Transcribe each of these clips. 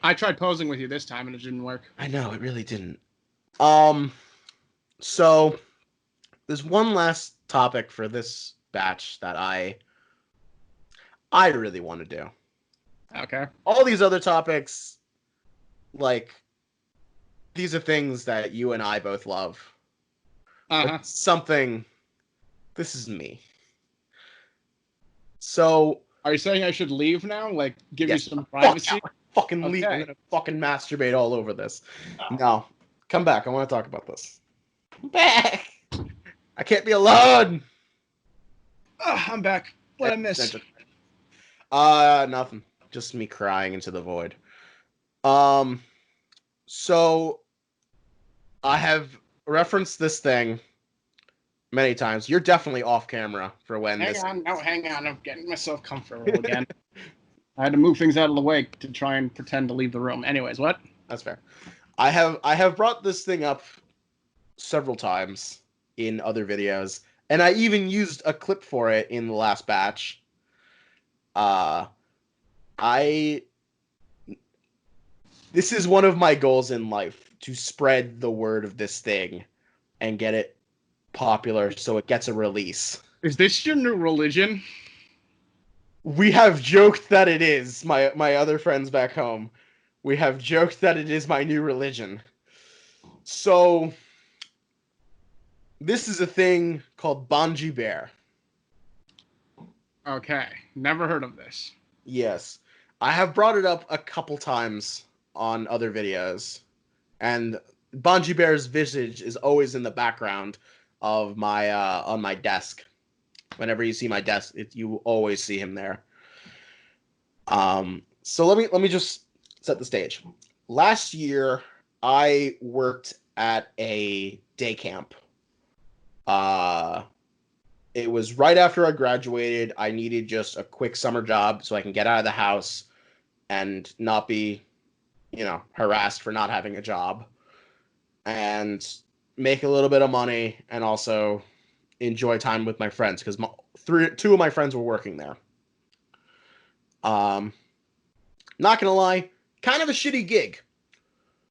I tried posing with you this time and it didn't work. I know, it really didn't. So there's one last topic for this batch that I really want to do. Okay. All these other topics, like, these are things that you and I both love. Uh-huh. This is me. So, are you saying I should leave now? Like, give yes, you some privacy? fucking leave. I'm gonna fucking masturbate all over this. No, come back. I want to talk about this. Come back. I can't be alone. I'm back. What I miss? Nothing. Just me crying into the void. So I have referenced this thing many times. You're definitely off camera for when hang on. I'm getting myself comfortable again. I had to move things out of the way to try and pretend to leave the room. Anyways, what? That's fair. I have brought this thing up several times in other videos, and I even used a clip for it in the last batch. This is one of my goals in life, to spread the word of this thing and get it popular so it gets a release. Is this your new religion? We have joked that it is. My other friends back home, we have joked that it is my new religion. So this is a thing called Bungee Bear. Okay, never heard of this. Yes, I have brought it up a couple times on other videos, and Bungee Bear's visage is always in the background of my on my desk. Whenever you see my desk, you always see him there. So let me just set the stage. Last year, I worked at a day camp. It was right after I graduated. I needed just a quick summer job so I can get out of the house and not be, harassed for not having a job, and make a little bit of money, and also enjoy time with my friends, because two of my friends were working there. Not gonna lie, kind of a shitty gig.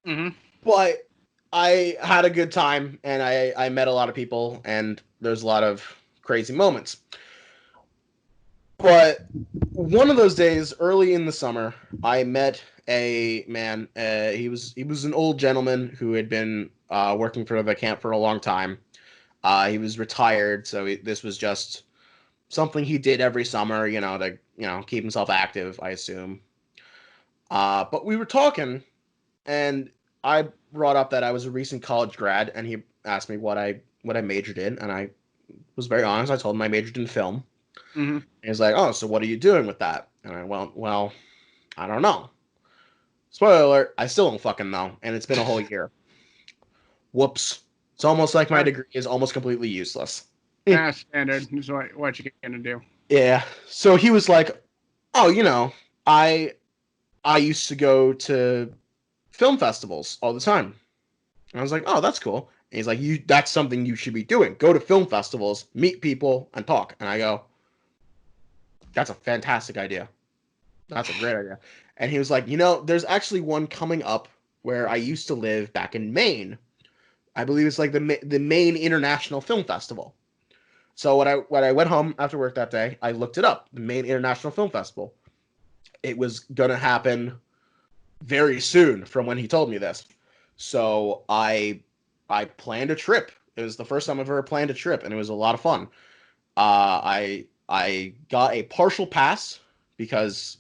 Mm-hmm. But I had a good time, and I met a lot of people, and there's a lot of crazy moments. But one of those days, early in the summer, I met a man. He was an old gentleman who had been working for the camp for a long time. He was retired, so this was just something he did every summer, to keep himself active, I assume. But we were talking, and I brought up that I was a recent college grad, and he asked me what I majored in, and I was very honest. I told him I majored in film. Mm-hmm. And he's like, "Oh, so what are you doing with that?" And I went, "Well, I don't know. Spoiler alert, I still don't fucking know, and it's been a whole year. Whoops. It's almost like my degree is almost completely useless." Standard. That's what you're gonna do. Yeah. So he was like, "Oh, I used to go to film festivals all the time." And I was like, "Oh, that's cool." And he's like, that's something you should be doing. Go to film festivals, meet people, and talk." And I go, "That's a fantastic idea. That's a great idea." And he was like, "There's actually one coming up where I used to live back in Maine. I believe it's like the Maine International Film Festival." So when I went home after work that day, I looked it up, the Maine International Film Festival. It was going to happen very soon from when he told me this. So I planned a trip. It was the first time I've ever planned a trip, and it was a lot of fun. I got a partial pass because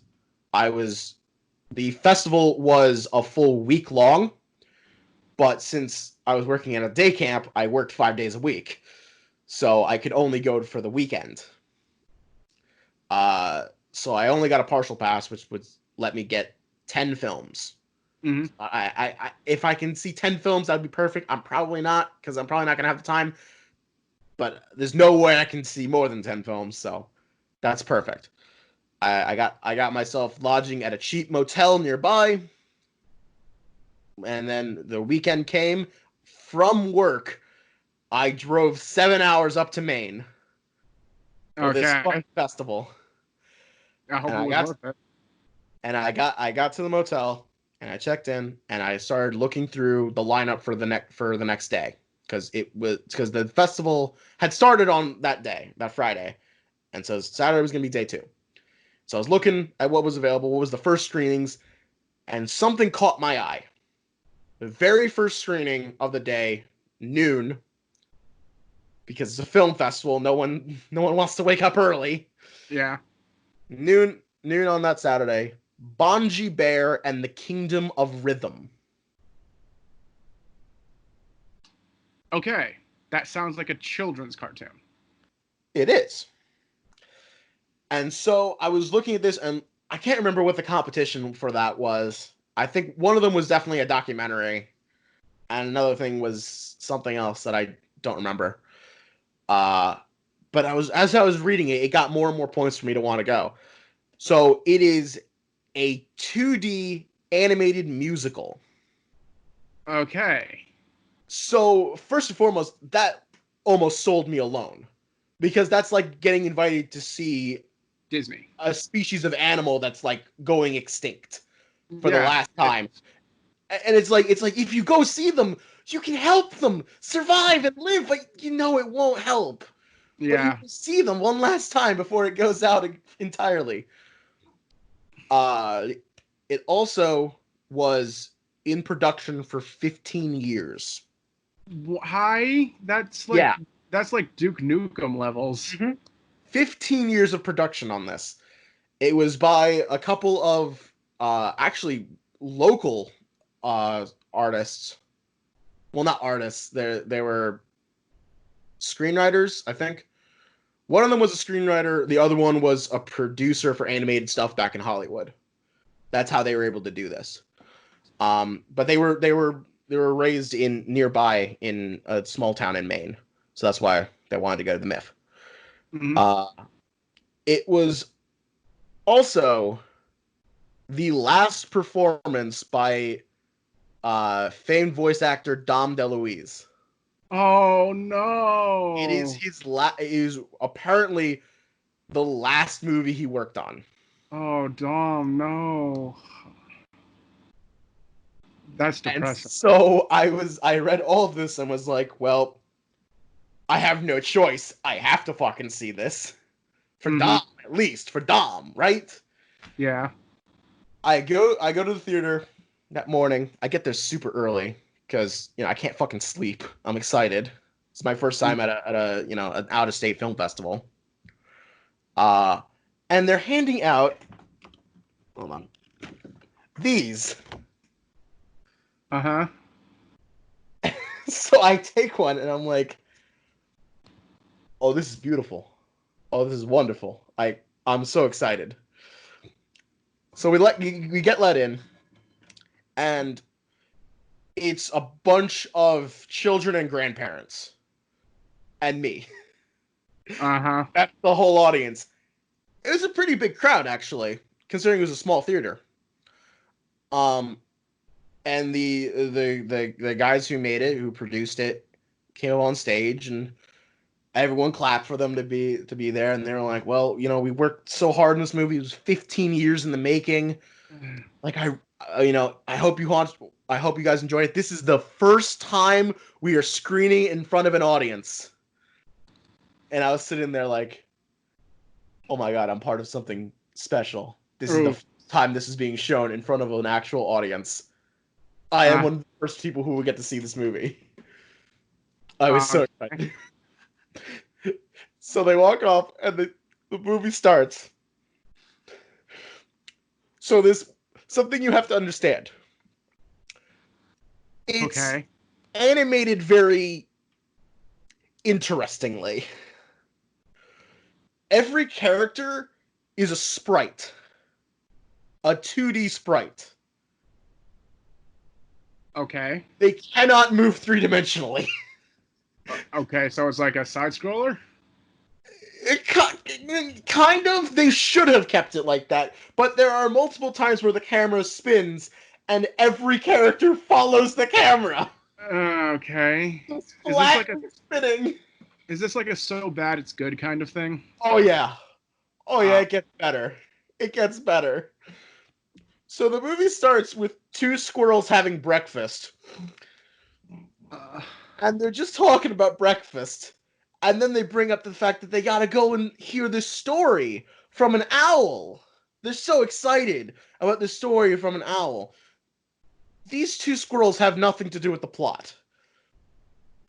the festival was a full week long, but since I was working at a day camp, I worked 5 days a week, so I could only go for the weekend. So I only got a partial pass, which would let me get 10 films. Mm-hmm. If I can see 10 films, that'd be perfect. I'm probably not, because I'm probably not gonna have the time. But there's no way I can see more than 10 films, so that's perfect. I got myself lodging at a cheap motel nearby, and then the weekend came. From work, I drove 7 hours up to Maine for this fucking festival. I hope it was worth it. And I got to the motel, And I checked in, and I started looking through the lineup for the next day, because the festival had started on that day, that Friday, and so Saturday was gonna be day 2. So I was looking at what was available, what was the first screenings, and something caught my eye. The very first screening of the day, noon, because it's a film festival. No one wants to wake up early. Yeah. Noon on that Saturday. Bongee Bear and the Kingdom of Rhythm. Okay. That sounds like a children's cartoon. It is. And so I was looking at this, and I can't remember what the competition for that was. I think one of them was definitely a documentary, and another thing was something else that I don't remember. But as I was reading it, it got more and more points for me to want to go. So it is a 2D animated musical. Okay. So first and foremost, that almost sold me alone, because that's like getting invited to see Disney. a species of animal that's like going extinct for the Yeah. last time. And it's like if you go see them, you can help them survive and live, but you know it won't help. But you Yeah. can see them one last time before it goes out entirely. It also was in production for 15 years. Hi. Yeah. That's like Duke Nukem levels. 15 years of production on this. It was by a couple of actually local artists. Well, not artists. They were screenwriters, I think. One of them was a screenwriter. The other one was a producer for animated stuff back in Hollywood. That's how they were able to do this. But they were raised in nearby in a small town in Maine, so that's why they wanted to go to the MIF. Mhm. It was also the last performance by famed voice actor Dom DeLuise. Oh no. It is apparently the last movie he worked on. Oh, Dom, no. That's And depressing. so I read all of this and was like, well, I have no choice. I have to fucking see this. For Mm-hmm. Dom, at least. For Dom, right? Yeah. I go to the theater that morning. I get there super early because I can't fucking sleep. I'm excited. It's my first time at a an out of state film festival. Uh and they're handing out, hold on, these. Uh-huh. So I take one and I'm like, oh, this is beautiful. Oh, this is wonderful. I'm so excited. So we get let in, and it's a bunch of children and grandparents and me. Uh-huh. That's the whole audience. It was a pretty big crowd, actually, considering it was a small theater. Um, and the guys who made it, who produced it, came up on stage, and everyone clapped for them to be there. And they were like, "Well, we worked so hard in this movie. It was 15 years in the making. Like I hope I hope you guys enjoy it. This is the first time we are screening in front of an audience." And I was sitting there like, oh my god, I'm part of something special. This is the Ooh. first time this is being shown in front of an actual audience. I am Uh, one of the first people who will get to see this movie. I was so um, excited. So they walk off, and the movie starts. So this something you have to understand. It's okay. animated very interestingly. Every character is a sprite, a 2D sprite. Okay. They cannot move 3-dimensionally. Okay, so it's like a side scroller? Kind of. They should have kept it like that, but there are multiple times where the camera spins and every character follows the camera. Okay. It's Is this flat like a and spinning. so bad it's good kind of thing? Oh yeah. Oh yeah, Uh, it gets better. It gets better. So the movie starts with two squirrels having breakfast. And they're just talking about breakfast. And then they bring up the fact that they gotta go and hear this story from an owl. They're so excited about this story from an owl. These two squirrels have nothing to do with the plot.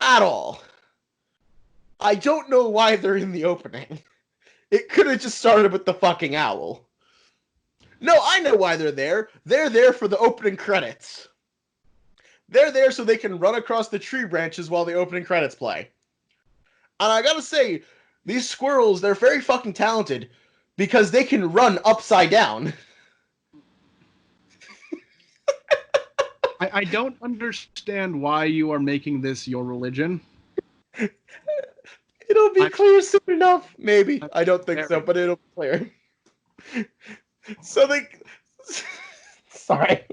At all. I don't know why they're in the opening. It could have just started with the fucking owl. No, I know why they're there. They're there for the opening credits. They're there so they can run across the tree branches while the opening credits play. And I gotta say, these squirrels, they're very fucking talented because they can run upside down. I don't understand why you are making this your religion. It'll be clear soon enough. Maybe. I don't think Very. so, but it'll be clear. So they... Sorry.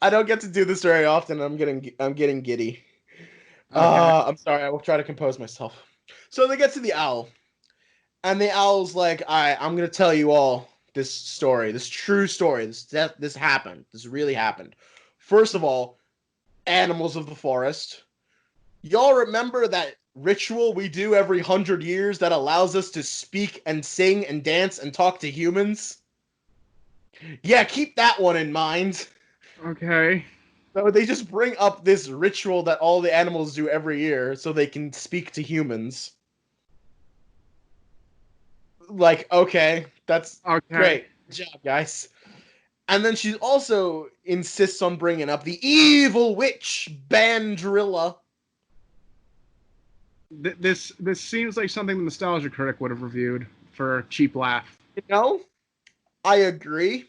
I don't get to do this very often. I'm getting giddy. Okay. I'm sorry. I will try to compose myself. So they get to the owl. And the owl's like, I'm going to tell you all this story, this true story. This happened. This really happened. First of all, animals of the forest. Y'all remember that ritual we do every 100 years that allows us to speak and sing and dance and talk to humans? Yeah, keep that one in mind. Okay. So they just bring up this ritual that all the animals do every year so they can speak to humans. Like, okay, that's great. Good job, guys. And then she also insists on bringing up the evil witch Bandrilla. This seems like something the Nostalgia Critic would have reviewed for a cheap laugh. You know, I agree.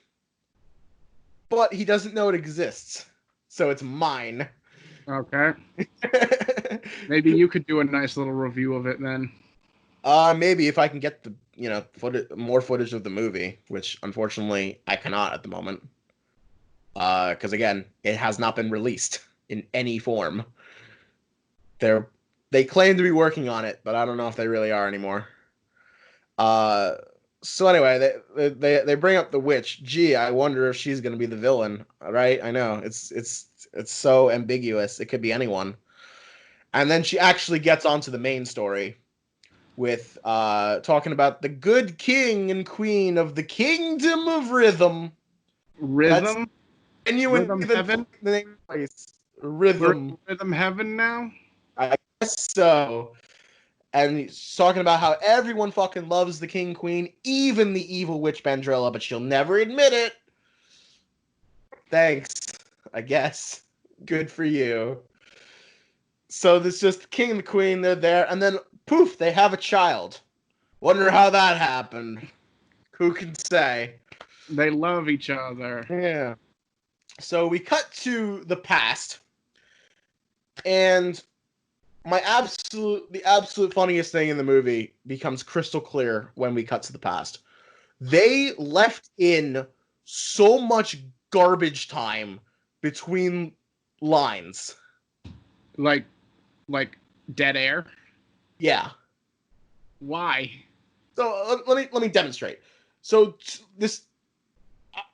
But he doesn't know it exists. So it's mine. Okay. Maybe you could do a nice little review of it then. Maybe if I can get the, more footage of the movie, which unfortunately I cannot at the moment. Because again, it has not been released in any form. They claim to be working on it, but I don't know if they really are anymore. So anyway, they bring up the witch. Gee, I wonder if she's gonna be the villain. Right? I know it's so ambiguous. It could be anyone. And then she actually gets onto the main story with talking about the good king and queen of the kingdom of rhythm. Rhythm? Rhythm Heaven? The name place. Rhythm. Rhythm Heaven now? I guess so. And he's talking about how everyone fucking loves the king queen, even the evil witch Bandrilla, but she'll never admit it. Thanks, I guess. Good for you. So there's just the king and the queen, they're there, and then poof, they have a child. Wonder how that happened. Who can say? They love each other. Yeah. So we cut to the past, and the absolute funniest thing in the movie becomes crystal clear when we cut to the past. They left in so much garbage time between lines. Like dead air? Yeah. Why? So let me demonstrate. So this,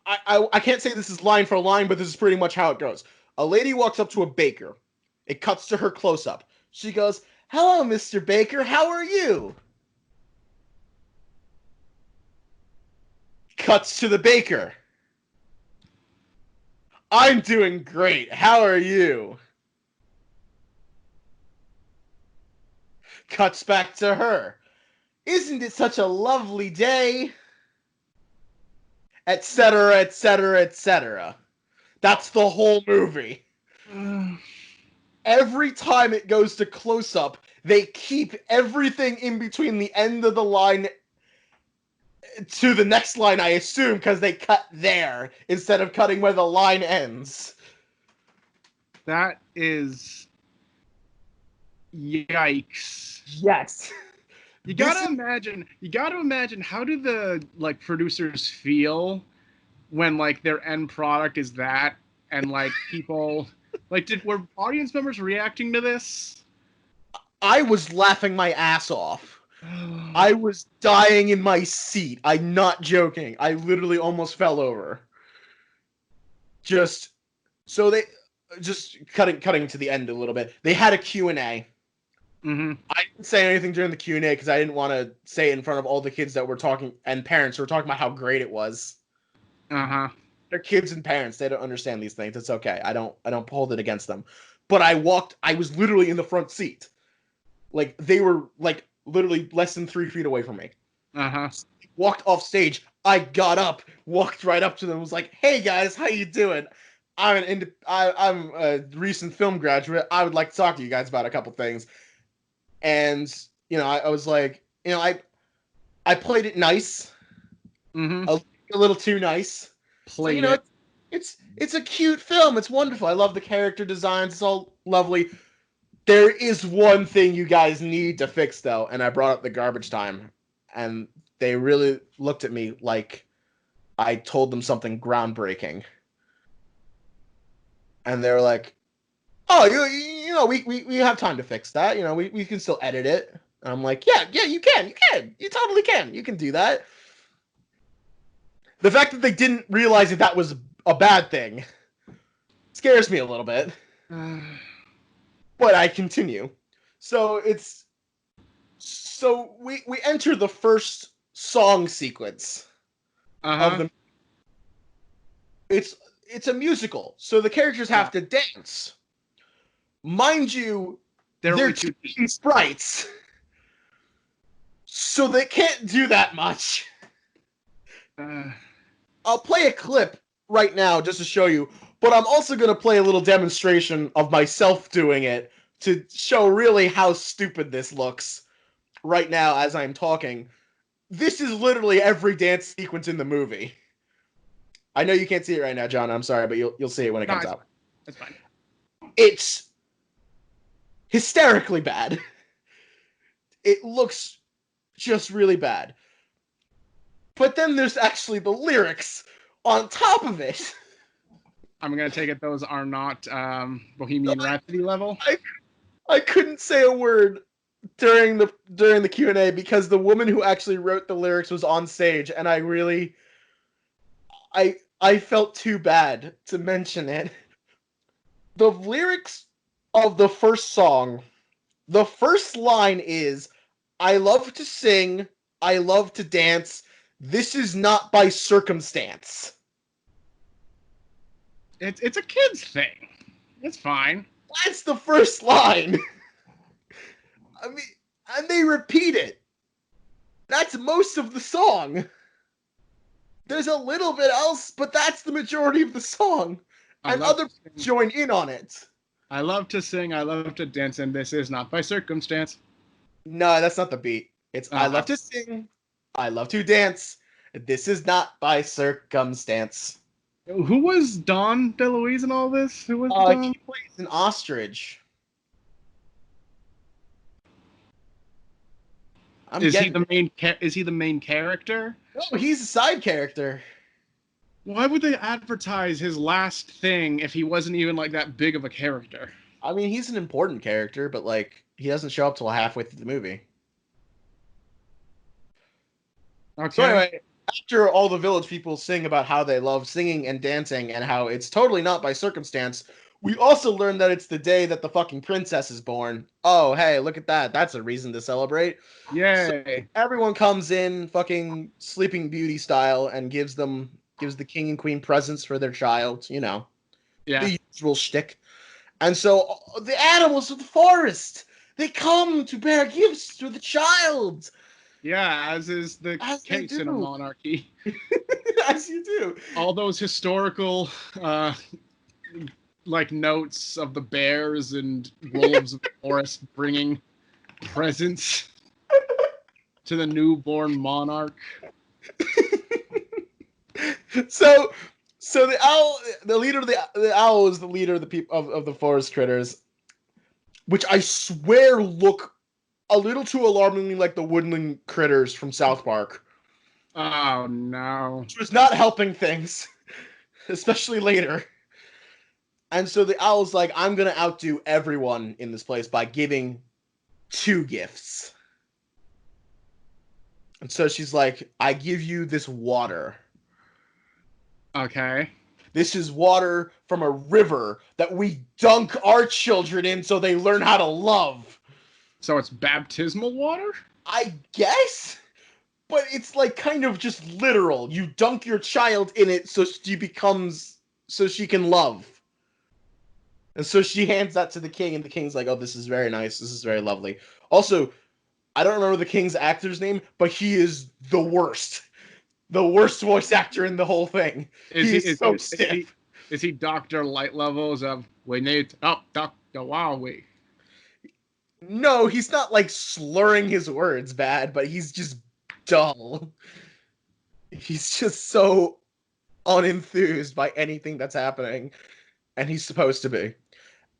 I can't say this is line for line, but this is pretty much how it goes. A lady walks up to a baker. It cuts to her close up. She goes, "Hello, Mr. Baker. How are you?" Cuts to the baker. "I'm doing great. How are you?" Cuts back to her. "Isn't it such a lovely day?" Etc., etc., etc. That's the whole movie. Every time it goes to close up, they keep everything in between the end of the line to the next line, I assume, because they cut there instead of cutting where the line ends. That is... Yikes. Yes. You gotta imagine how do the producers feel when their end product is that, and people were audience members reacting to this? I was laughing my ass off. I was dying in my seat. I'm not joking. I literally almost fell over. just so they just cutting to the end a little bit. They had a Q&A. Mm-hmm. I didn't say anything during the Q&A because I didn't want to say it in front of all the kids that were talking and parents who were talking about how great it was. Uh-huh. They're kids and parents. They don't understand these things. It's okay. I don't hold it against them. But I was literally in the front seat. Like, they were, like, literally less than 3 feet away from me. Uh-huh. Walked off stage. I got up, walked right up to them, was like, "Hey guys, how you doing? I'm a recent film graduate. I would like to talk to you guys about a couple things." And I was like, I played it nice, Mm-hmm. a little too nice. So Played it. it's a cute film. It's wonderful. I love the character designs. It's all lovely. There is one thing you guys need to fix though, and I brought up the garbage time, and they really looked at me like I told them something groundbreaking. And they're like, "Oh, we have time to fix that. We can still edit it." And I'm like, "Yeah, you can. You totally can. You can do that." The fact that they didn't realize that was a bad thing scares me a little bit. But I continue. So we enter the first song sequence of the. It's a musical, so the characters have to dance. Mind you, they're 2D sprites, so they can't do that much. I'll play a clip right now just to show you, but I'm also going to play a little demonstration of myself doing it to show really how stupid this looks right now as I'm talking. This is literally every dance sequence in the movie. I know you can't see it right now, John. I'm sorry, but you'll see it when it comes out. That's fine. It's hysterically bad. It looks just really bad. But then there's actually the lyrics on top of it. I'm gonna take it those are not Bohemian Rhapsody level. I couldn't say a word during the Q&A because the woman who actually wrote the lyrics was on stage, and I felt too bad to mention it. The lyrics of the first song, the first line is, "I love to sing, I love to dance, this is not by circumstance." It's a kid's thing. It's fine. That's the first line. I mean, and they repeat it. That's most of the song. There's a little bit else, but that's the majority of the song. And other people join in on it. I love to sing, I love to dance, and this is not by circumstance. No, that's not the beat. It's I love to sing, I love to dance, this is not by circumstance. Who was Don DeLuise in all this? Who was Don? He plays an ostrich. Is he the main character? No, he's a side character. Why would they advertise his last thing if he wasn't even like that big of a character? I mean, he's an important character, but like he doesn't show up till halfway through the movie. Okay. So anyway, after all the village people sing about how they love singing and dancing and how it's totally not by circumstance, we also learn that it's the day that the fucking princess is born. Oh, hey, look at that. That's a reason to celebrate. Yay. So everyone comes in fucking Sleeping Beauty style and gives the king and queen presents for their child, Yeah. The usual shtick. And so the animals of the forest, they come to bear gifts to the child. Yeah, as is the case in a monarchy. As you do. All those historical like notes of the bears and wolves of the forest bringing presents to the newborn monarch. So the owl, the leader of the owl is the leader of the people of the forest critters, which I swear look a little too alarmingly like the woodland critters from South Park. Oh no. Which was not helping things, especially later. And so the owl's like, "I'm gonna outdo everyone in this place by giving 2 gifts." And so she's like, "I give you this water." Okay. This is water from a river that we dunk our children in so they learn how to love. So it's baptismal water? I guess? But it's like kind of just literal. You dunk your child in it so she can love. And so she hands that to the king, and the king's like, oh, this is very nice. This is very lovely. Also, I don't remember the king's actor's name, but he is the worst. The worst voice actor in the whole thing. He's so stiff. Is he Dr. Light Levels of we need Dr. Wowie? No, he's not like slurring his words bad, but he's just dull. He's just so unenthused by anything that's happening, and he's supposed to be.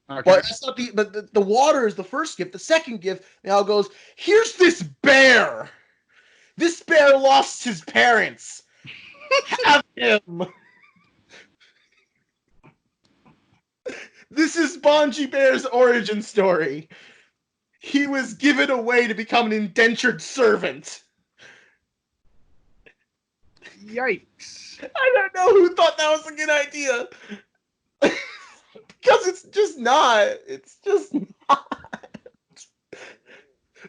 Okay. But that's not the water is the first gift. The second gift now goes, here's this bear. This bear lost his parents. Have him. This is Bungee Bear's origin story. He was given away to become an indentured servant. Yikes. I don't know who thought that was a good idea. Because it's just not. It's just not.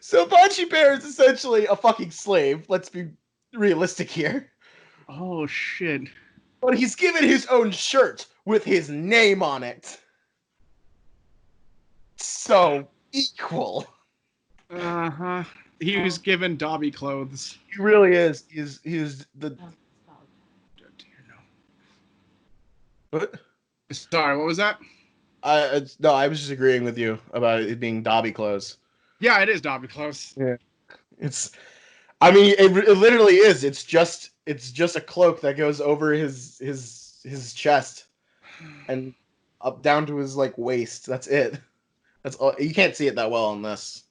So Bungee Bear is essentially a fucking slave. Let's be realistic here. Oh, shit. But he's given his own shirt with his name on it. So equal. Uh-huh. He was given Dobby clothes. He really is. He's the... What? Sorry, what was that? No, I was just agreeing with you about it being Dobby clothes. Yeah, it is Dobby clothes. Yeah. I mean, it literally is. It's just a cloak that goes over his chest and up down to his like waist. That's it. That's all. You can't see it that well on this.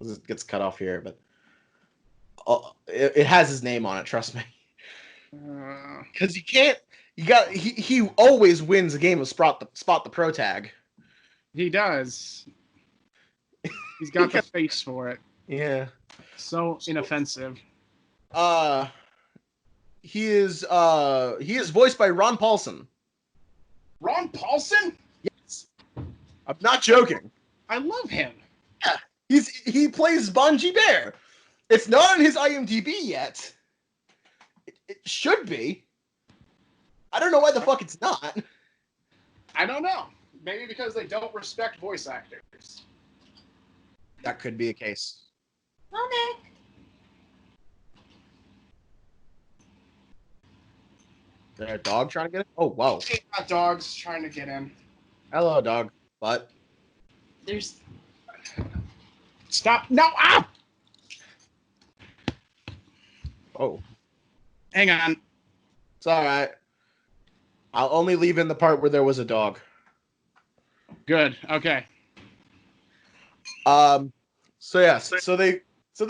It gets cut off here, but it has his name on it. Trust me. Because you can't. He always wins a game of spot the pro tag. He does. He's got the face for it. Yeah. So inoffensive. He is voiced by Ron Paulson. Ron Paulson? Yes. I'm not joking. I love him. Yeah. He plays Bungee Bear. It's not on his IMDb yet. It should be. I don't know why the fuck it's not. I don't know. Maybe because they don't respect voice actors. That could be a case. Okay. Is there a dog trying to get in? Oh, wow. Got dogs trying to get in. Hello, dog. But There's... Stop. No! Ah! Oh. Hang on. It's alright. I'll only leave in the part where there was a dog. Good. Okay. So yeah, so they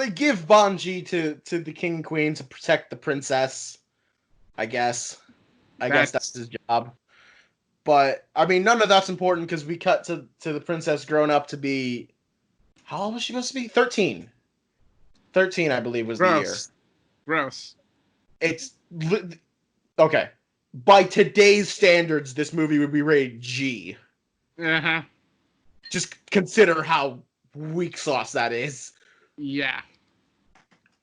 give Bungee to the king and queen to protect the princess. I guess that's his job. But I mean, none of that's important because we cut to the princess grown up to be, how old was she supposed to be? 13. 13, I believe, was the year. Gross. It's okay. By today's standards, this movie would be rated G. Uh-huh. Just consider how weak sauce that is. Yeah.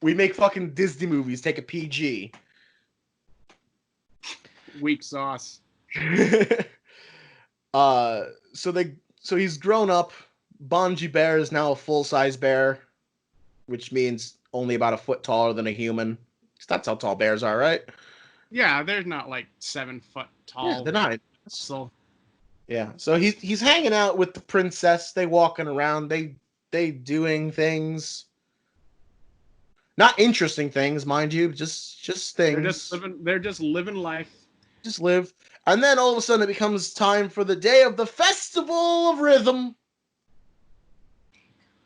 We make fucking Disney movies take a PG. Weak sauce. So he's grown up. Bungee Bear is now a full-size bear, which means only about a foot taller than a human. That's how tall bears are, right? Yeah, they're not like 7 foot tall. Yeah, they're not. So yeah, so he's hanging out with the princess. They walking around. They doing things. Not interesting things, mind you. Just things. They're just living life. Just live. And then all of a sudden it becomes time for the day of the Festival of Rhythm.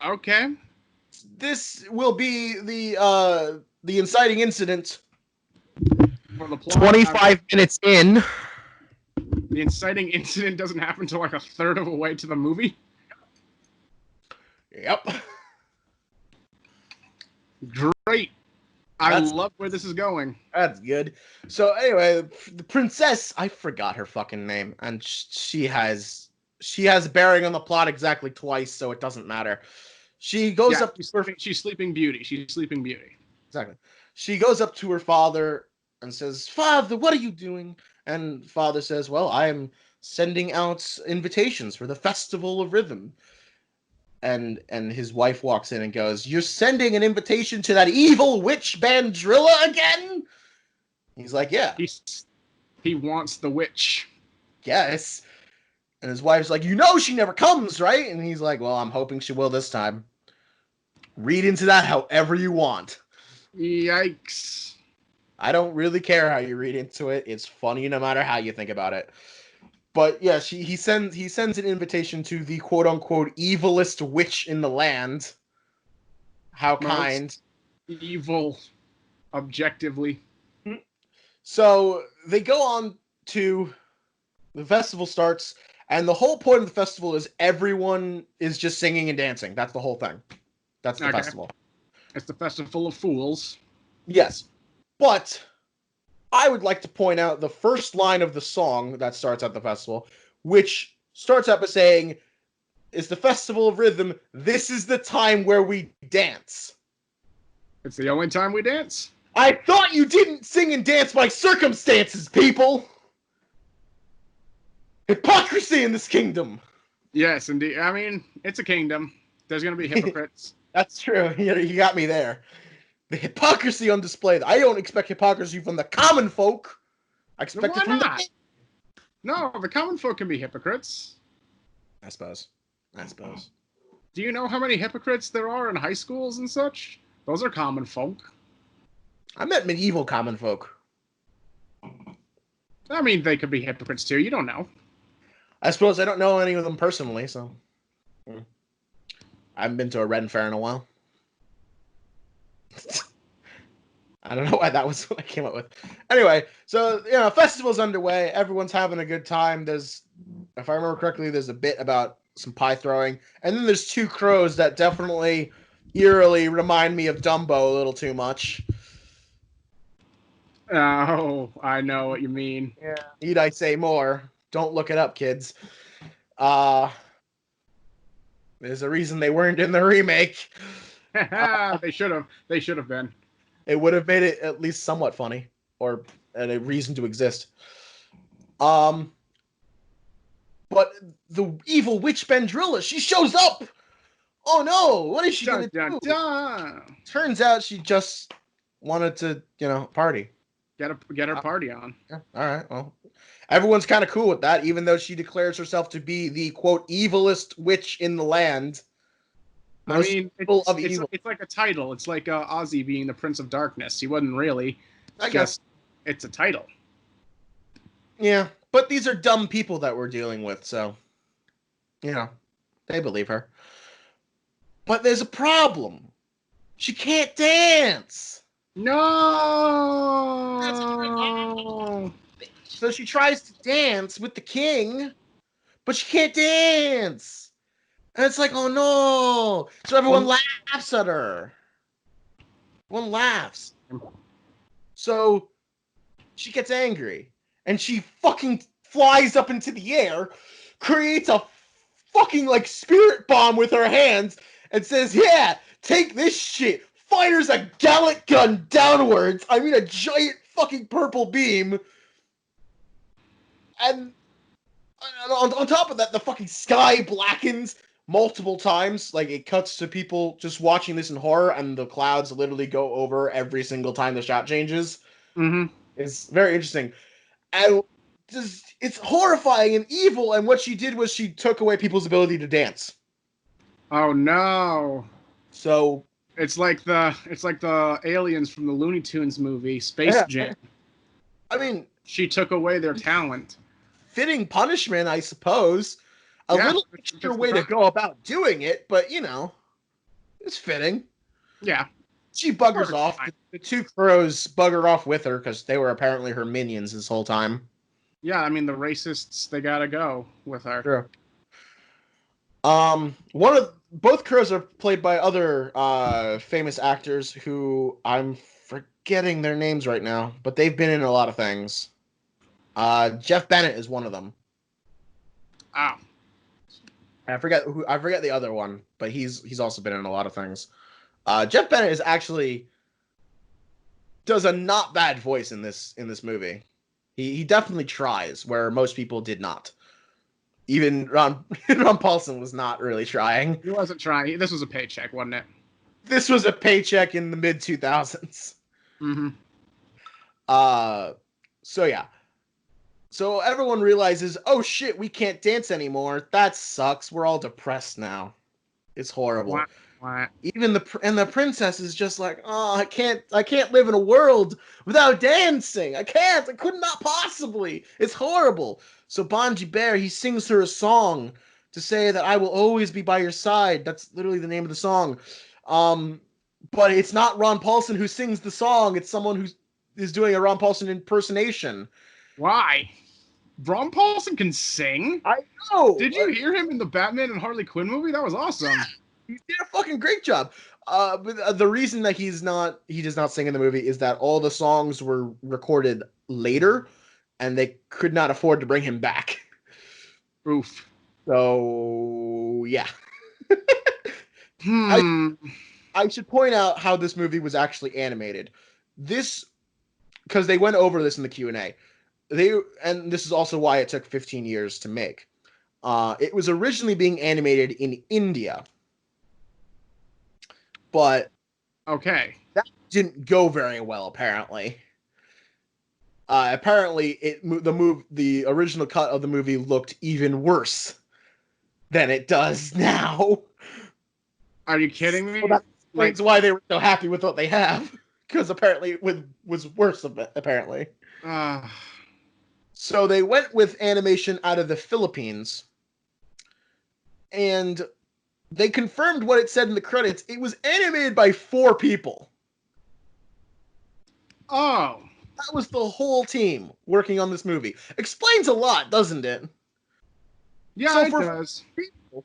Okay. This will be the inciting incident. 25 minutes in. The inciting incident doesn't happen until like a third of the way to the movie. Yep. Great. I love where this is going. That's good. So anyway, the princess, I forgot her fucking name, and she has bearing on the plot exactly twice, so it doesn't matter. She goes up. She's Sleeping Beauty. She's Sleeping Beauty. Exactly. She goes up to her father and says, "Father, what are you doing?" And father says, "Well, I am sending out invitations for the Festival of Rhythm." And his wife walks in and goes, "You're sending an invitation to that evil witch Bandrilla again?" He's like, "Yeah." He wants the witch. Yes. And his wife's like, "You know she never comes, right?" And he's like, "Well, I'm hoping she will this time." Read into that however you want. Yikes. I don't really care how you read into it. It's funny no matter how you think about it. But yeah, he sends an invitation to the quote unquote evilest witch in the land. How kind. Evil, objectively. So they go on to the festival starts, and the whole point of the festival is everyone is just singing and dancing. That's the whole thing. That's the festival. It's the Festival of Fools. Yes. But I would like to point out the first line of the song that starts at the festival, which starts out by saying, "It's the Festival of Rhythm. This is the time where we dance." It's the only time we dance. I thought you didn't sing and dance by circumstances, people! Hypocrisy in this kingdom! Yes, indeed. I mean, it's a kingdom. There's going to be hypocrites. That's true. You got me there. The hypocrisy on display. I don't expect hypocrisy from the common folk. I expect it from the... No, the common folk can be hypocrites. I suppose. Do you know how many hypocrites there are in high schools and such? Those are common folk. I meant medieval common folk. I mean, they could be hypocrites too. You don't know. I suppose I don't know any of them personally, so... I haven't been to a Ren Fair in a while. I don't know why that was what I came up with. Anyway, so, festival's underway. Everyone's having a good time. There's, if I remember correctly, there's a bit about some pie throwing. And then there's two crows that definitely eerily remind me of Dumbo a little too much. Oh, I know what you mean. Yeah. Need I say more? Don't look it up, kids. There's a reason they weren't in the remake. They should have. They should have been. It would have made it at least somewhat funny, or a reason to exist. But the evil witch Bandrilla, she shows up. Oh no! What is she gonna do? Turns out she just wanted to, party. Get her party on. Yeah. All right. Well, everyone's kind of cool with that, even though she declares herself to be the quote evilest witch in the land. I mean, it's like a title. It's like Ozzy being the Prince of Darkness. He wasn't really. I guess it's a title. Yeah, but these are dumb people that we're dealing with, so they believe her. But there's a problem. She can't dance. No. So she tries to dance with the king, but she can't dance. And it's like, oh no. So everyone laughs at her. Everyone laughs. So she gets angry. And she fucking flies up into the air, creates a fucking spirit bomb with her hands, and says, "Yeah, take this shit." Fires a Gallic gun downwards. I mean, a giant fucking purple beam. And on top of that, the fucking sky blackens multiple times. It cuts to people just watching this in horror, and the clouds literally go over every single time the shot changes. Mm-hmm. It's very interesting. And it's horrifying and evil, and what she did was she took away people's ability to dance. Oh no. So it's like the aliens from the Looney Tunes movie, Space Jam. I mean, she took away their talent. Fitting punishment, I suppose. A little extra way to go about doing it, but it's fitting. Yeah. She buggers off. The two crows bugger off with her because they were apparently her minions this whole time. Yeah, I mean the racists, they gotta go with her. Sure. Both crows are played by other famous actors who I'm forgetting their names right now, but they've been in a lot of things. Jeff Bennett is one of them. Oh. I forget the other one, but he's also been in a lot of things. Jeff Bennett is actually does a not bad voice in this movie. He definitely tries where most people did not. Even Ron Paulson was not really trying. He wasn't trying. This was a paycheck, wasn't it? This was a paycheck in the mid 2000s. Mm-hmm. So yeah. So everyone realizes, oh shit, we can't dance anymore. That sucks. We're all depressed now. It's horrible. What? Even the princess is just like, oh, I can't live in a world without dancing. I can't. I could not possibly. It's horrible. So Bungee Bear, he sings her a song to say that I will always be by your side. That's literally the name of the song. But it's not Ron Paulson who sings the song. It's someone who is doing a Ron Paulson impersonation. Why? Ron Paulson can sing? I know. Did you hear him in the Batman and Harley Quinn movie? That was awesome. He did a fucking great job. But the reason that he does not sing in the movie is that all the songs were recorded later, and they could not afford to bring him back. Oof. So yeah. I should point out how this movie was actually animated. Because they went over this in the Q&A. And this is also why it took 15 years to make. It was originally being animated in India. But okay, that didn't go very well, apparently. Apparently, the original cut of the movie looked even worse than it does now. Are you kidding me? Well, that explains why they were so happy with what they have. Because apparently it was worse, apparently. So they went with animation out of the Philippines. And they confirmed what it said in the credits. It was animated by 4 people. Oh. That was the whole team working on this movie. Explains a lot, doesn't it? Yeah, so it does. People,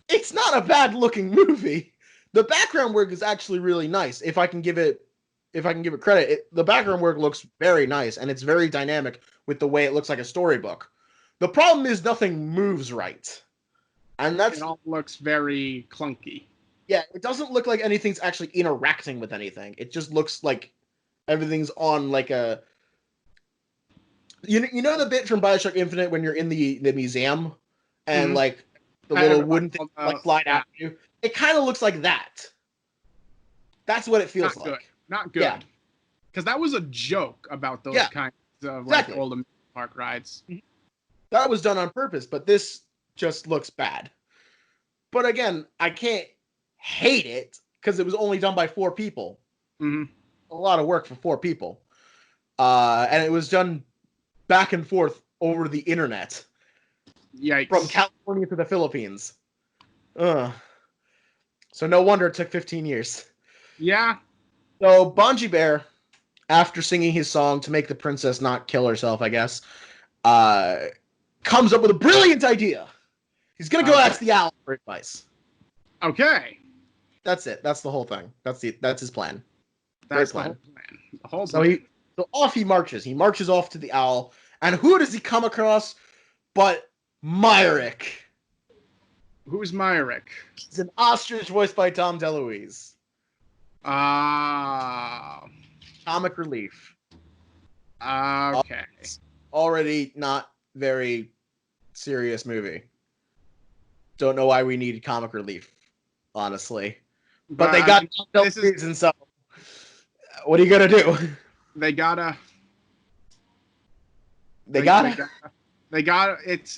it's not a bad looking movie. The background work is actually really nice. If I can give it credit, the background work looks very nice, and it's very dynamic with the way it looks like a storybook. The problem is nothing moves right. And it all looks very clunky. Yeah, it doesn't look like anything's actually interacting with anything. It just looks like everything's on like a... You know the bit from BioShock Infinite when you're in the museum and like the little wooden thing like flying out at you? It kind of looks like that. That's what it feels like. Not good. Yeah. Because that was a joke about those kinds of like old amusement park rides. That was done on purpose, but this just looks bad. But again, I can't hate it because it was only done by 4 people. Mm-hmm. A lot of work for 4 people. And it was done back and forth over the internet. Yikes. From California to the Philippines. So no wonder it took 15 years. Yeah. So Bungee Bear, after singing his song to make the princess not kill herself, I guess, comes up with a brilliant idea. He's gonna go ask the owl for advice. Okay. That's it. That's the whole thing. That's his plan. That's the whole plan. The whole plan. So off he marches. He marches off to the owl, and who does he come across but Myrick? Who's Myrick? He's an ostrich voiced by Tom DeLuise. Comic relief. Okay. Already not very serious movie. Don't know why we needed comic relief, honestly. But they got DeLuise, and so what are you gonna do? They gotta.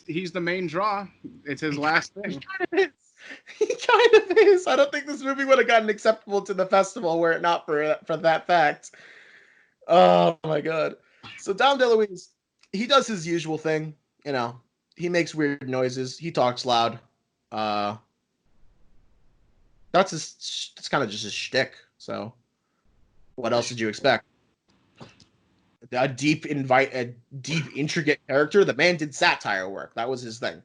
He's the main draw. It's his last thing. He kind of is. I don't think this movie would have gotten acceptable to the festival were it not for that fact. Oh my god. So Dom DeLuise, he does his usual thing. You know, he makes weird noises. He talks loud. That's kind of just his shtick. So, what else did you expect? A deep, intricate character. The man did satire work. That was his thing.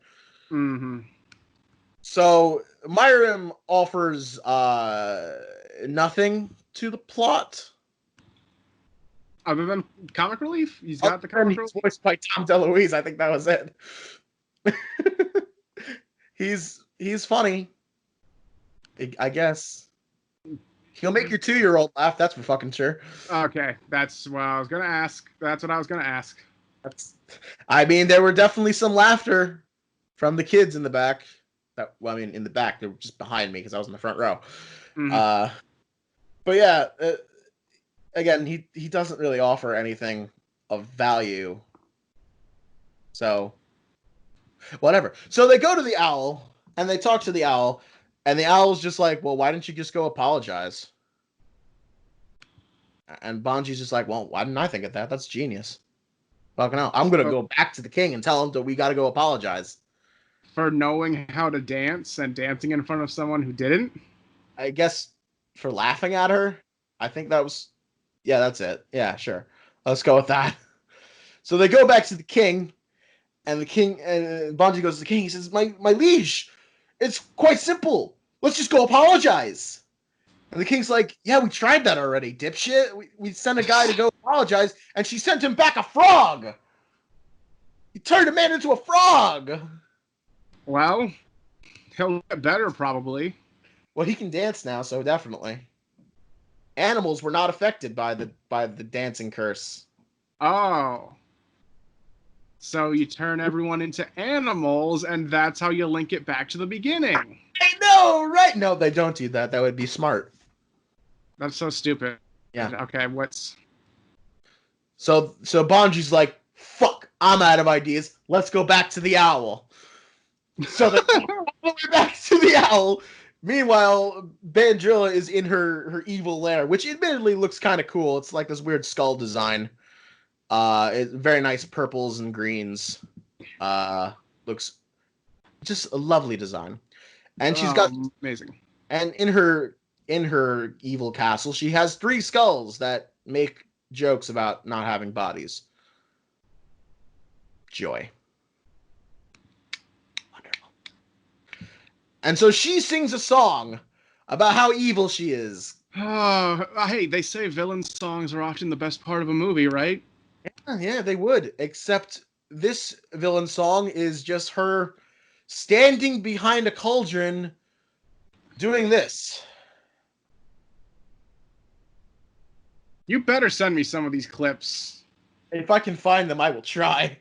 Mm-hmm. So Myriam offers nothing to the plot. Other than comic relief, he's got the And comic he's relief. voiced by Tom DeLuise. I think that was it. he's funny. I guess. He'll make your 2-year-old laugh, that's for fucking sure. Okay, that's what I was gonna ask. That's what I was gonna ask. I mean, there were definitely some laughter from the kids in the back. In the back, they were just behind me because I was in the front row. Mm-hmm. But yeah, again, he doesn't really offer anything of value. So, whatever. So they go to the owl, and they talk to the owl, and the owl's just like, well, why didn't you just go apologize? And Bungee's just like, well, why didn't I think of that? That's genius. Fucking hell. I'm going to go back to the king and tell him that we got to go apologize. For knowing how to dance and dancing in front of someone who didn't? I guess for laughing at her. I think that was... Yeah, that's it. Yeah, sure. Let's go with that. So they go back to the king, and the king... And Bungee goes to the king. He says, my liege, it's quite simple. Let's just go apologize. And the king's like, yeah, we tried that already, dipshit. We sent a guy to go apologize, and she sent him back a frog. He turned a man into a frog. Well, he'll get better probably. Well, he can dance now, so definitely. Animals were not affected by the dancing curse. Oh. So you turn everyone into animals, and that's how you link it back to the beginning. I know, right? No, they don't do that. That would be smart. That's so stupid. Yeah. Okay, what's... So Bonji's like, fuck, I'm out of ideas. Let's go back to the owl. So they go all the way back to the owl. Meanwhile, Bandrilla is in her evil lair, which admittedly looks kind of cool. It's like this weird skull design. It's very nice purples and greens. Looks just a lovely design. And she's got amazing. And in her evil castle, she has 3 skulls that make jokes about not having bodies. Joy. Wonderful. And so she sings a song about how evil she is. Oh, hey, they say villain songs are often the best part of a movie, right? Yeah, they would. Except this villain song is just her standing behind a cauldron doing this. You better send me some of these clips. If I can find them, I will try.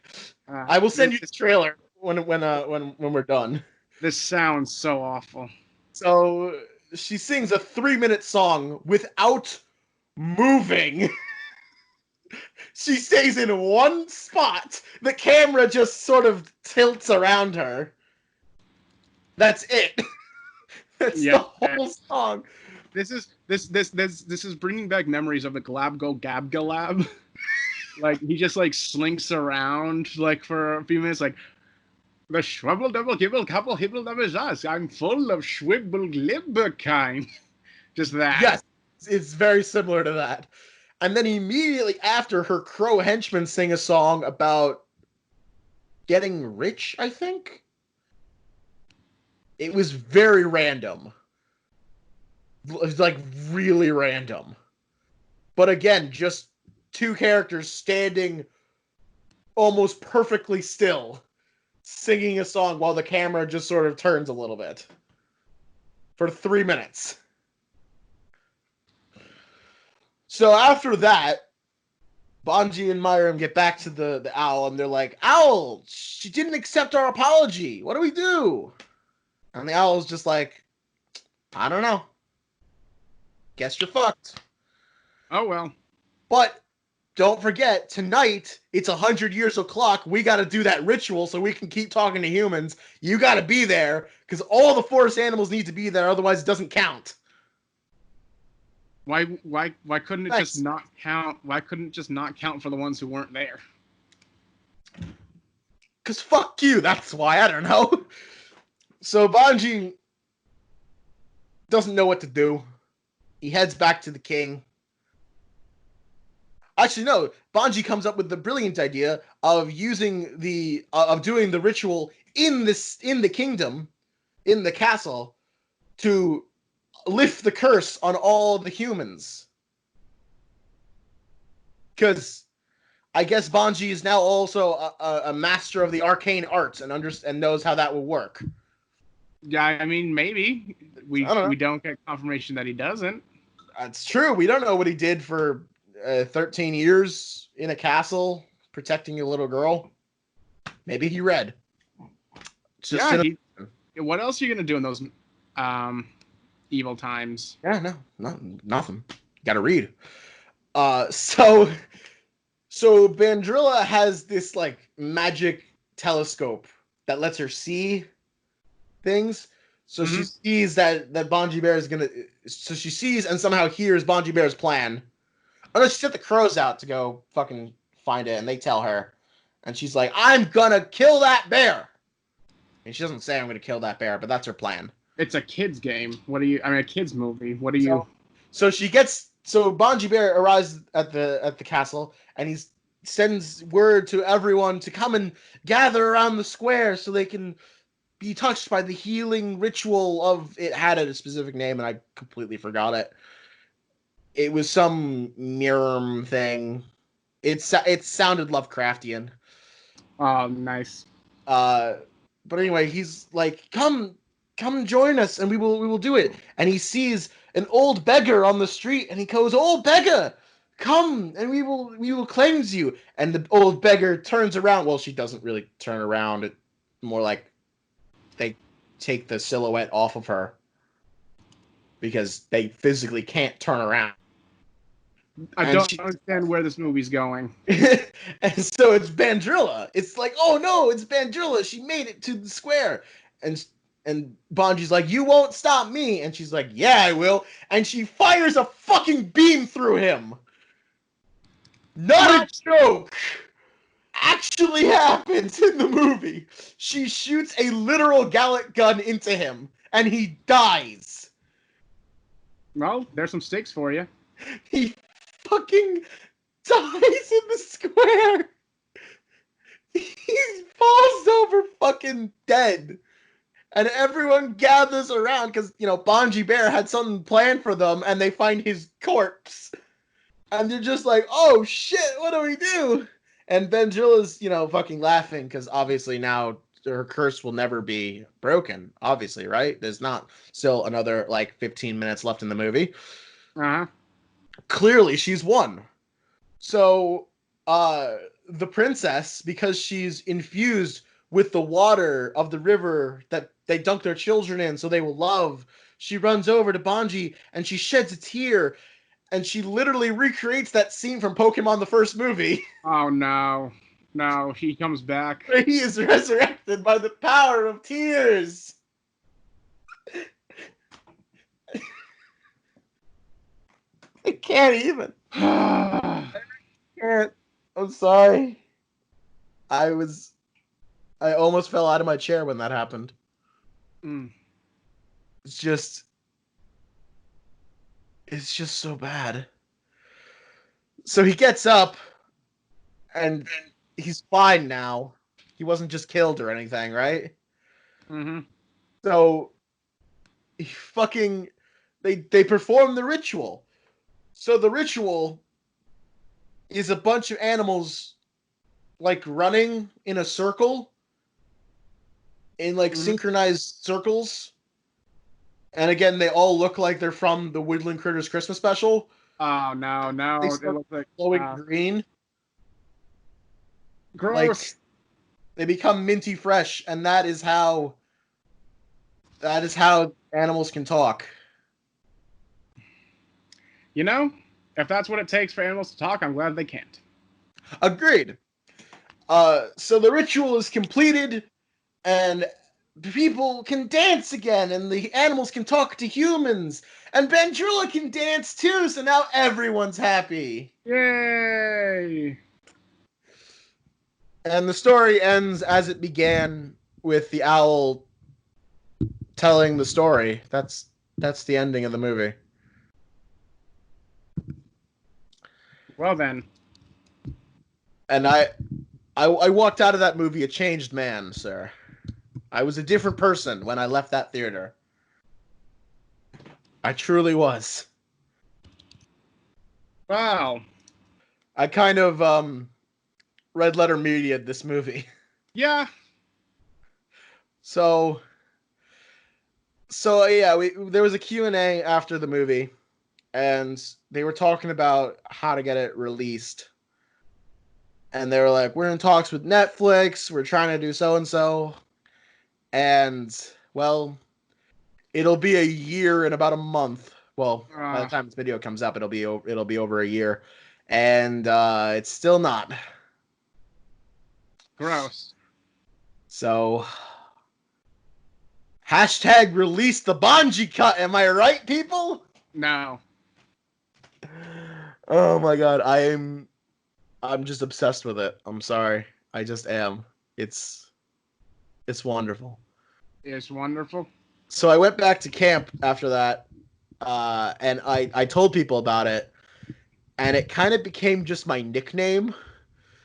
I will send you this trailer when we're done. This sounds so awful. So she sings a 3-minute song without moving. She stays in one spot. The camera just sort of tilts around her. That's it. That's the whole song. This is bringing back memories of the Glabgo Gabga Lab. Like he just like slinks around like for a few minutes, like the schwubble double gibble couple hibble double us. I'm full of schwibble glibber kind. Just that. Yes, it's very similar to that. And then immediately after, her crow henchmen sing a song about getting rich, I think? It was very random. It was like really random. But again, just 2 characters standing almost perfectly still, singing a song while the camera just sort of turns a little bit. For 3 minutes. So after that, Bungee and Myram get back to the owl, and they're like, Owl, she didn't accept our apology. What do we do? And the owl's just like, I don't know. Guess you're fucked. Oh, well. But don't forget, tonight, it's 100 years o'clock. We got to do that ritual so we can keep talking to humans. You got to be there, because all the forest animals need to be there, otherwise it doesn't count. Why couldn't it just not count? Why couldn't it just not count for the ones who weren't there? Because fuck you, that's why. I don't know. So Bungee doesn't know what to do. He heads back to the king. Actually, no. Bungee comes up with the brilliant idea of using of doing the ritual in the kingdom, in the castle, to lift the curse on all the humans. because I guess Bungee is now also a master of the arcane arts and knows how that will work. Yeah, I mean, maybe we I don't know. don't get confirmation that he doesn't. That's true. We don't know what he did for 13 years in a castle protecting a little girl. Maybe he read. Yeah, what else are you gonna do in those evil times? Yeah, nothing. Got to read. So Bandrilla has this like magic telescope that lets her see things. So she sees that Bungee Bear is gonna. So she sees and somehow hears Bungee Bear's plan. Oh no, she sent the crows out to go fucking find it, and they tell her, and she's like, "I'm gonna kill that bear." And she doesn't say I'm gonna kill that bear, but that's her plan. It's a kids game. A kids movie. What do you? So Bungee Bear arrives at the castle, and he sends word to everyone to come and gather around the square so they can be touched by the healing ritual of. It had a specific name, and I completely forgot it. It was some mirror thing. It sounded Lovecraftian. Oh, nice. But anyway, he's like, come join us, and we will do it. And he sees an old beggar on the street, and he goes, "Old beggar, come, and we will cleanse you." And the old beggar turns around. Well, she doesn't really turn around. It more like they take the silhouette off of her because they physically can't turn around. I don't understand where this movie's going. And so it's Bandrilla. It's like, oh no, it's Bandrilla. She made it to the square. And Bungee's like, "You won't stop me." And she's like, "Yeah, I will." And she fires a fucking beam through him. Not a joke. Actually happens in the movie. She shoots a literal Gallic gun into him, and he dies. Well, there's some stakes for you. He fucking dies in the square. He falls over fucking dead. And everyone gathers around because, Bungee Bear had something planned for them, and they find his corpse. And they're just like, "Oh shit, what do we do?" And Bandrilla's, fucking laughing because obviously now her curse will never be broken. Obviously, right? There's not still another, 15 minutes left in the movie. Uh-huh. Clearly, she's won. So, the princess, because she's infused with the water of the river that they dunk their children in so they will love, she runs over to Bungee and she sheds a tear, and she literally recreates that scene from Pokemon the first movie. Oh no. No, he comes back. He is resurrected by the power of tears. I can't even. I can't. I'm sorry. I almost fell out of my chair when that happened. It's just so bad. So he gets up, and he's fine now. He wasn't just killed or anything, right? Mm-hmm. So they perform the ritual. So the ritual is a bunch of animals running in a circle in synchronized circles. And again, they all look like they're from the Woodland Critters Christmas special. Oh no. They It looks like glowing green. Gross. They become minty fresh, and that is how animals can talk. If that's what it takes for animals to talk, I'm glad they can't. Agreed. So the ritual is completed, and people can dance again, and the animals can talk to humans, and Bandrilla can dance too, so now everyone's happy. Yay! And the story ends as it began, with the owl telling the story. That's the ending of the movie. Well then. And I walked out of that movie a changed man, sir. I was a different person when I left that theater. I truly was. Wow. I kind of red letter media this movie. Yeah. So yeah, there was a Q&A after the movie, and they were talking about how to get it released. And they were like, we're in talks with Netflix, we're trying to do so and so. And well, it'll be a year in about a month. Well, by the time this video comes up, it'll be over a year. And it's still not. Gross. So hashtag release the Bungee cut. Am I right, people? No. Oh my god, I'm just obsessed with it. I'm sorry. I just am. It's wonderful. It's wonderful. So I went back to camp after that, and I told people about it, and it kind of became just my nickname.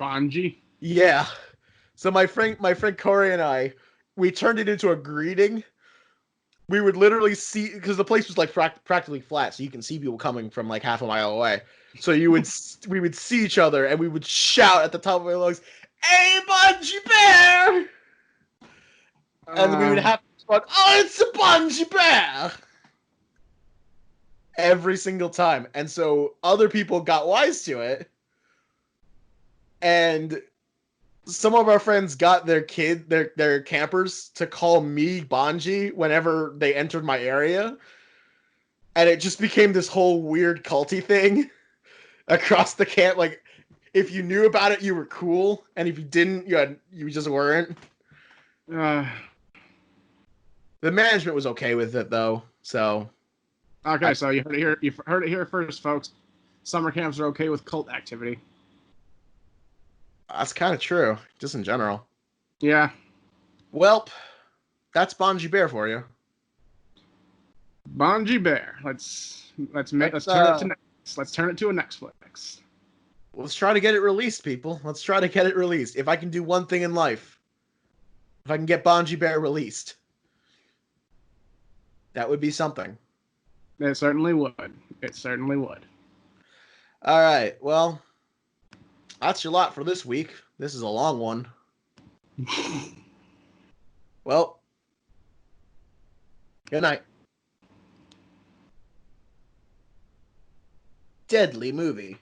Bungee. Yeah. So my friend Corey and I, we turned it into a greeting. We would literally see, because the place was like practically flat, so you can see people coming from like half a mile away. So we would see each other, and we would shout at the top of our lungs, "Hey, Bungie Bear!" And we would have to respond, "Oh, it's a Bungee Bear!" Every single time. And so other people got wise to it, and some of our friends got their campers to call me Bongee whenever they entered my area, and it just became this whole weird culty thing across the camp. Like, if you knew about it, you were cool, and if you didn't, you just weren't. Uh, The management was okay with it though, so okay, so you heard it here first, folks. Summer camps are okay with cult activity. that's kind of true, just in general. Yeah. Well, that's Bungee Bear for you. Bungee Bear. Let's turn it to let's turn it to a Netflix. Let's try to get it released, people. Let's try to get it released. If I can do one thing in life, if I can get Bungee Bear released, that would be something. It certainly would. It certainly would. All right. Well, that's your lot for this week. This is a long one. Well, good night. Deadly movie.